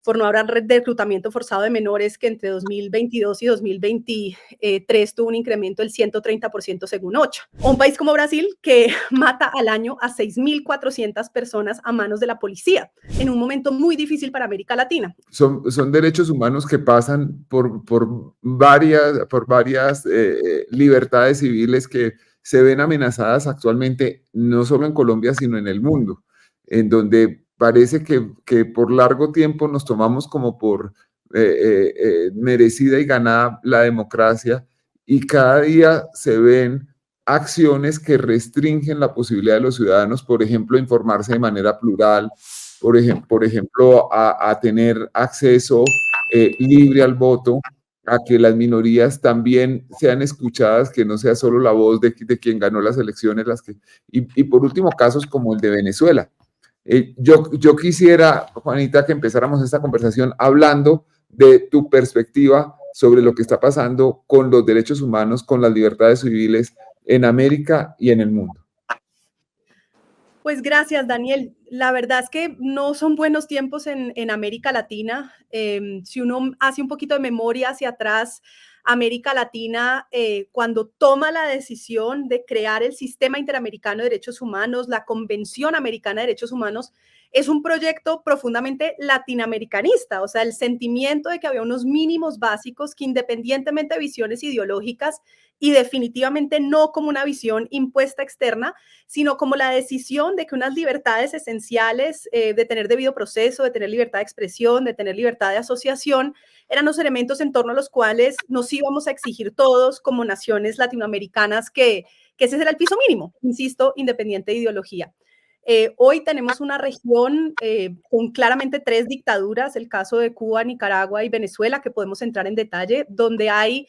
por no hablar de reclutamiento forzado de menores, que entre 2022 y 2023 tuvo un incremento del 130% según OCHA. O un país como Brasil, que mata al año a 6.400 personas a manos de la policía, en un momento muy difícil para América Latina. Son derechos humanos que pasan por varias libertades civiles que se ven amenazadas actualmente, no solo en Colombia, sino en el mundo, en donde parece que por largo tiempo nos tomamos como por merecida y ganada la democracia, y cada día se ven acciones que restringen la posibilidad de los ciudadanos, por ejemplo, a informarse de manera plural, por ejemplo a tener acceso libre al voto, a que las minorías también sean escuchadas, que no sea solo la voz de quien ganó las elecciones. Y por último, casos como el de Venezuela. Yo quisiera, Juanita, que empezáramos esta conversación hablando de tu perspectiva sobre lo que está pasando con los derechos humanos, con las libertades civiles en América y en el mundo. Pues gracias, Daniel. La verdad es que no son buenos tiempos en América Latina. Si uno hace un poquito de memoria hacia atrás, América Latina, cuando toma la decisión de crear el Sistema Interamericano de Derechos Humanos, la Convención Americana de Derechos Humanos, es un proyecto profundamente latinoamericanista, o sea, el sentimiento de que había unos mínimos básicos que, independientemente de visiones ideológicas, y definitivamente no como una visión impuesta externa, sino como la decisión de que unas libertades esenciales, de tener debido proceso, de tener libertad de expresión, de tener libertad de asociación, eran los elementos en torno a los cuales nos íbamos a exigir todos como naciones latinoamericanas que ese era el piso mínimo, insisto, independiente de ideología. Hoy tenemos una región con claramente 3 dictaduras, el caso de Cuba, Nicaragua y Venezuela, que podemos entrar en detalle, donde hay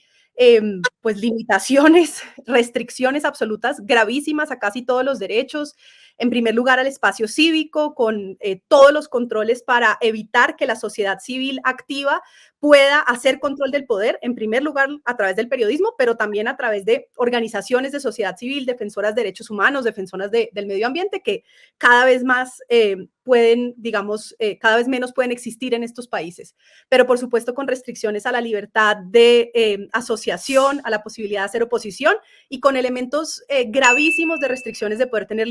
pues limitaciones, restricciones absolutas gravísimas a casi todos los derechos. En primer lugar, al espacio cívico, con todos los controles para evitar que la sociedad civil activa pueda hacer control del poder, en primer lugar a través del periodismo, pero también a través de organizaciones de sociedad civil, defensoras de derechos humanos, defensoras del medio ambiente, que cada vez más pueden, digamos, cada vez menos pueden existir en estos países. Pero por supuesto con restricciones a la libertad de asociación, a la posibilidad de hacer oposición y con elementos gravísimos de restricciones de poder tener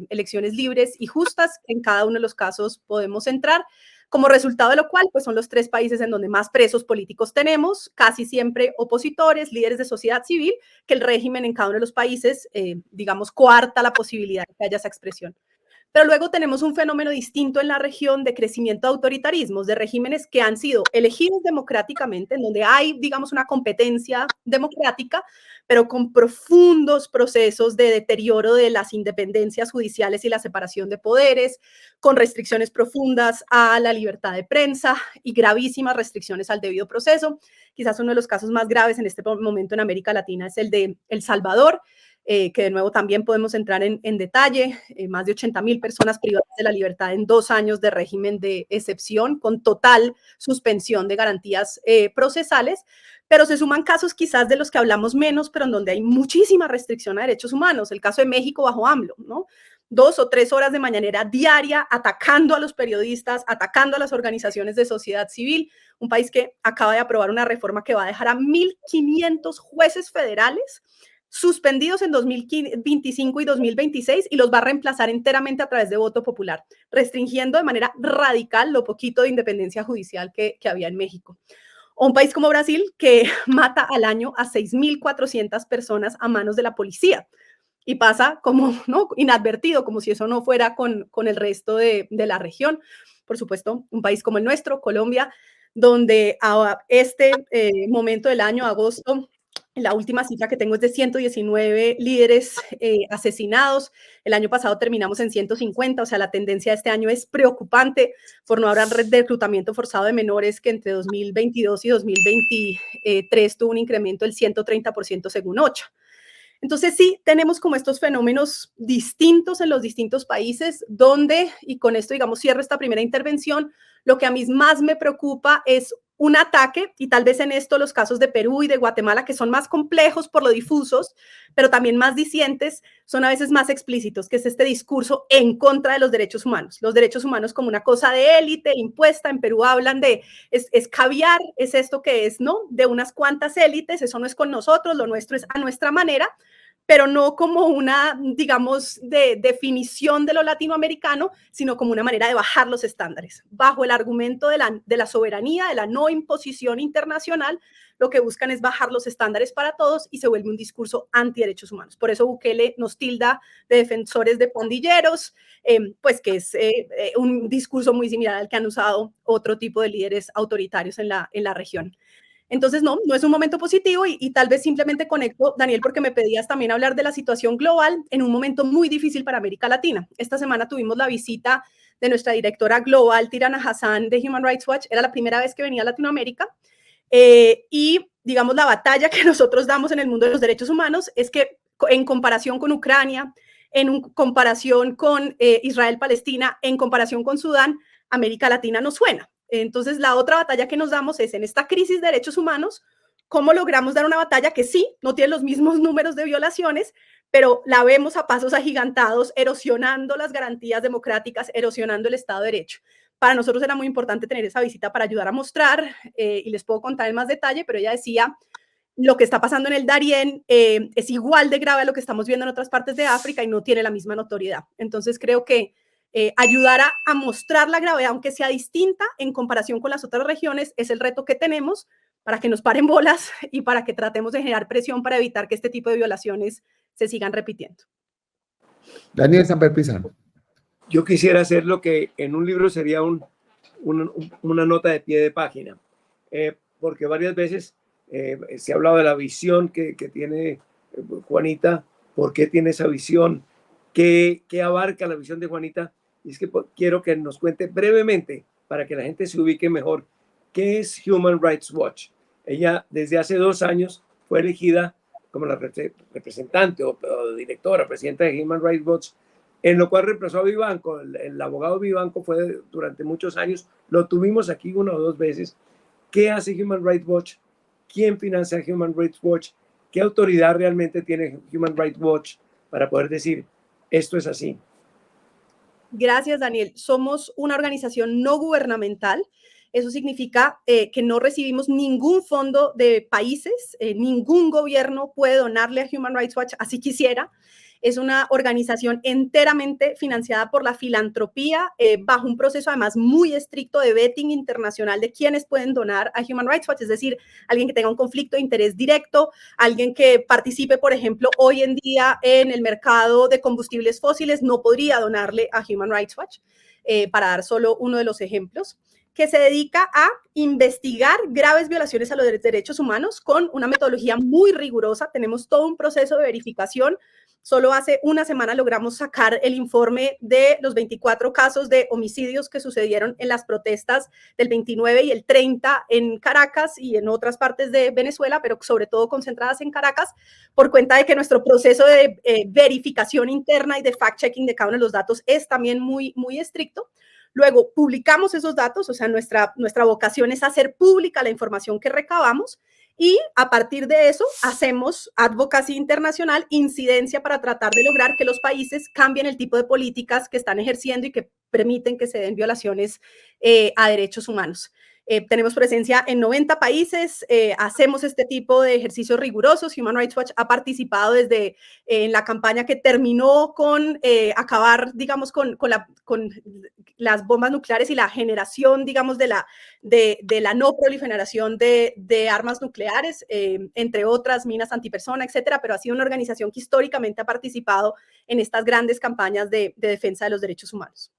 elecciones libres y justas. En cada uno de los casos podemos entrar. Como resultado de lo cual, pues son los 3 países en donde más presos políticos tenemos, casi siempre opositores, líderes de sociedad civil, que el régimen en cada uno de los países, digamos, coarta la posibilidad de que haya esa expresión. Pero luego tenemos un fenómeno distinto en la región de crecimiento de autoritarismos, de regímenes que han sido elegidos democráticamente, en donde hay, digamos, una competencia democrática, pero con profundos procesos de deterioro de las independencias judiciales y la separación de poderes, con restricciones profundas a la libertad de prensa y gravísimas restricciones al debido proceso. Quizás uno de los casos más graves en este momento en América Latina es el de El Salvador, que de nuevo también podemos entrar en detalle, más de 80.000 personas privadas de la libertad en 2 años de régimen de excepción, con total suspensión de garantías procesales, pero se suman casos quizás de los que hablamos menos, pero en donde hay muchísima restricción a derechos humanos, el caso de México bajo AMLO, ¿no? 2 o 3 horas de mañanera diaria atacando a los periodistas, atacando a las organizaciones de sociedad civil, un país que acaba de aprobar una reforma que va a dejar a 1.500 jueces federales suspendidos en 2025 y 2026 y los va a reemplazar enteramente a través de voto popular, restringiendo de manera radical lo poquito de independencia judicial que había en México. O un país como Brasil, que mata al año a 6.400 personas a manos de la policía y pasa como, ¿no?, inadvertido, como si eso no fuera con el resto de la región. Por supuesto, un país como el nuestro, Colombia, donde a este momento del año, agosto, la última cifra que tengo es de 119 líderes asesinados. El año pasado terminamos en 150, o sea, la tendencia de este año es preocupante, por no hablar de reclutamiento forzado de menores, que entre 2022 y 2023 tuvo un incremento del 130% según OCHA. Entonces sí, tenemos como estos fenómenos distintos en los distintos países donde, y con esto digamos cierro esta primera intervención, lo que a mí más me preocupa es un ataque, y tal vez en esto los casos de Perú y de Guatemala, que son más complejos por lo difusos, pero también más discientes, son a veces más explícitos, que es este discurso en contra de los derechos humanos como una cosa de élite impuesta. En Perú hablan de, es caviar, es esto que es, ¿no? De unas cuantas élites, eso no es con nosotros, lo nuestro es a nuestra manera, pero no como una, digamos, de definición de lo latinoamericano, sino como una manera de bajar los estándares. Bajo el argumento de la soberanía, de la no imposición internacional, lo que buscan es bajar los estándares para todos y se vuelve un discurso antiderechos humanos. Por eso Bukele nos tilda de defensores de pandilleros, pues que es un discurso muy similar al que han usado otro tipo de líderes autoritarios en la región. Entonces, no es un momento positivo y tal vez simplemente conecto, Daniel, porque me pedías también hablar de la situación global en un momento muy difícil para América Latina. Esta semana tuvimos la visita de nuestra directora global, Tirana Hassan, de Human Rights Watch. Era la primera vez que venía a Latinoamérica. Y, digamos, la batalla que nosotros damos en el mundo de los derechos humanos es que en comparación con Ucrania, comparación con Israel-Palestina, en comparación con Sudán, América Latina no suena. Entonces, la otra batalla que nos damos es en esta crisis de derechos humanos, cómo logramos dar una batalla que sí, no tiene los mismos números de violaciones, pero la vemos a pasos agigantados, erosionando las garantías democráticas, erosionando el Estado de Derecho. Para nosotros era muy importante tener esa visita para ayudar a mostrar, y les puedo contar en más detalle, pero ella decía, lo que está pasando en el Darién es igual de grave a lo que estamos viendo en otras partes de África y no tiene la misma notoriedad. Entonces, creo que ayudar a mostrar la gravedad, aunque sea distinta en comparación con las otras regiones, es el reto que tenemos para que nos paren bolas y para que tratemos de generar presión para evitar que este tipo de violaciones se sigan repitiendo. Daniel Samper Pizarro. Yo quisiera hacer lo que en un libro sería una nota de pie de página, porque varias veces se ha hablado de la visión que tiene Juanita. ¿Por qué tiene esa visión? ¿Qué abarca la visión de Juanita? Y es que quiero que nos cuente brevemente, para que la gente se ubique mejor, qué es Human Rights Watch. Ella desde hace 2 años fue elegida como la representante o directora, presidenta de Human Rights Watch, en lo cual reemplazó a Vivanco. El abogado Vivanco fue durante muchos años, lo tuvimos aquí 1 o 2 veces. ¿Qué hace Human Rights Watch? ¿Quién financia Human Rights Watch? ¿Qué autoridad realmente tiene Human Rights Watch para poder decir esto es así? Gracias, Daniel. Somos una organización no gubernamental. Eso significa que no recibimos ningún fondo de países, ningún gobierno puede donarle a Human Rights Watch, así quisiera. Es una organización enteramente financiada por la filantropía, bajo un proceso además muy estricto de vetting internacional de quienes pueden donar a Human Rights Watch, es decir, alguien que tenga un conflicto de interés directo, alguien que participe, por ejemplo, hoy en día en el mercado de combustibles fósiles, no podría donarle a Human Rights Watch, para dar solo uno de los ejemplos, que se dedica a investigar graves violaciones a los derechos humanos con una metodología muy rigurosa. Tenemos todo un proceso de verificación. Solo hace una semana logramos sacar el informe de los 24 casos de homicidios que sucedieron en las protestas del 29 y el 30 en Caracas y en otras partes de Venezuela, pero sobre todo concentradas en Caracas, por cuenta de que nuestro proceso de verificación interna y de fact-checking de cada uno de los datos es también muy, muy estricto. Luego publicamos esos datos, o sea, nuestra vocación es hacer pública la información que recabamos y a partir de eso hacemos advocacy internacional, incidencia para tratar de lograr que los países cambien el tipo de políticas que están ejerciendo y que permiten que se den violaciones a derechos humanos. Tenemos presencia en 90 países, hacemos este tipo de ejercicios rigurosos. Human Rights Watch ha participado desde en la campaña que terminó con acabar, digamos, con las bombas nucleares y la generación, digamos, de la no proliferación de armas nucleares, entre otras, minas antipersona, etcétera, pero ha sido una organización que históricamente ha participado en estas grandes campañas de defensa de los derechos humanos.